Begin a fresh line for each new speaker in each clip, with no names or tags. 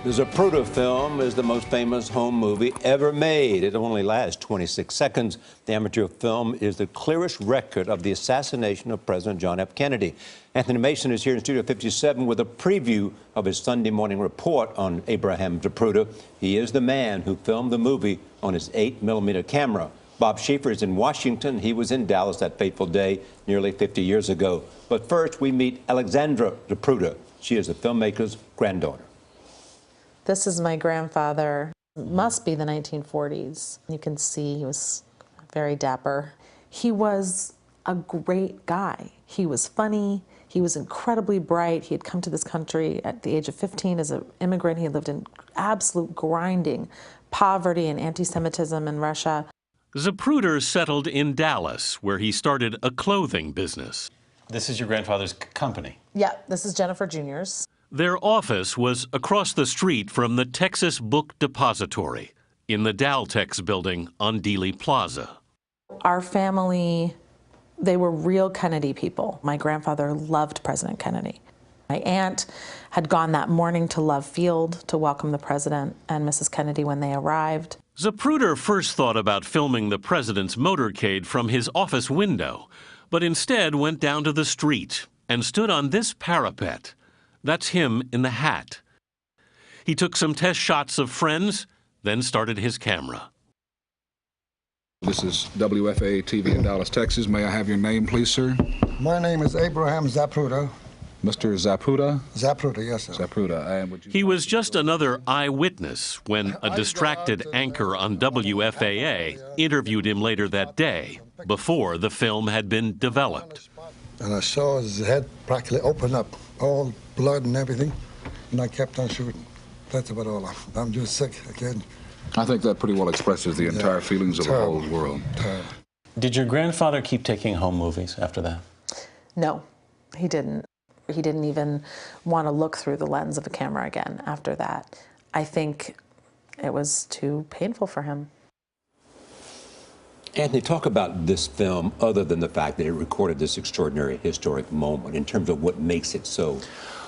The Zapruder film is the most famous home movie ever made. It only lasts 26 seconds. The amateur film is the clearest record of the assassination of President John F. Kennedy. Anthony Mason is here in Studio 57 with a preview of his Sunday morning report on Abraham Zapruder. He is the man who filmed the movie on his 8mm camera. Bob Schieffer is in Washington. He was in Dallas that fateful day nearly 50 years ago. But first, we meet Alexandra Zapruder. She is the filmmaker's granddaughter.
This is my grandfather. It must be the 1940s. You can see he was very dapper. He was a great guy. He was funny. He was incredibly bright. He had come to this country at the age of 15 as an immigrant. He had lived in absolute grinding poverty and anti-Semitism in Russia.
Zapruder settled in Dallas, where he started a clothing business.
This is your grandfather's company?
Yeah, this is Jennifer Jr.'s.
Their office was across the street from the Texas Book Depository in the Daltex building on Dealey Plaza.
Our family, they were real Kennedy people. My grandfather loved President Kennedy. My aunt had gone that morning to Love Field to welcome the president and Mrs. Kennedy when they arrived.
Zapruder first thought about filming the president's motorcade from his office window, but instead went down to the street and stood on this parapet. That's him in the hat. He took some test shots of friends, then started his camera.
This is WFA TV in Dallas, Texas. May I have your name, please, sir?
My name is Abraham Zapruder.
Mr. Zapruder?
Zapruder, yes, sir.
Zapruder.
He was just another eyewitness when a distracted anchor on WFAA interviewed him later that day, before the film had been developed.
And I saw his head practically open up, all blood and everything, and I kept on shooting. That's about all. I'm just sick again.
I think that pretty well expresses the entire feelings of the whole world.
Terrible.
Did your grandfather keep taking home movies after that?
No, he didn't. He didn't even want to look through the lens of a camera again after that. I think it was too painful for him.
Anthony, talk about this film other than the fact that it recorded this extraordinary historic moment in terms of what makes it so.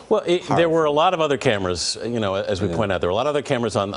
Well, there were a lot of other cameras, you know, as we point out. There were a lot of other cameras on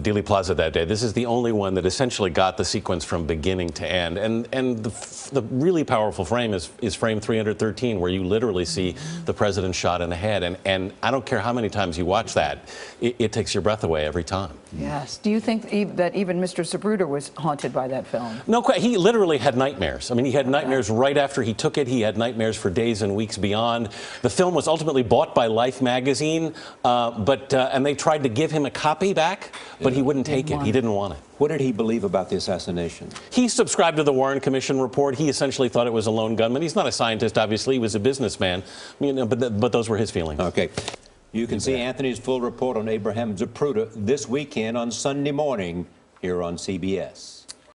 Dealey Plaza that day. This is the only one that essentially got the sequence from beginning to end. And the really powerful frame is frame 313, where you literally see the president shot in the head. And I don't care how many times you watch that, it takes your breath away every time.
Yes. Do you think that even Mr. Zapruder was haunted by that film?
No, he literally had nightmares. I mean, he had nightmares right after he took it. He had nightmares for days and weeks beyond. The film was ultimately bought by Life magazine, and they tried to give him a copy back, but he wouldn't take it. He didn't want it.
What did he believe about the assassination?
He subscribed to the Warren Commission report. He essentially thought it was a lone gunman. He's not a scientist, obviously. He was a businessman, you know, but those were his feelings.
Okay. You can see Anthony's full report on Abraham Zapruder this weekend on Sunday morning here on CBS.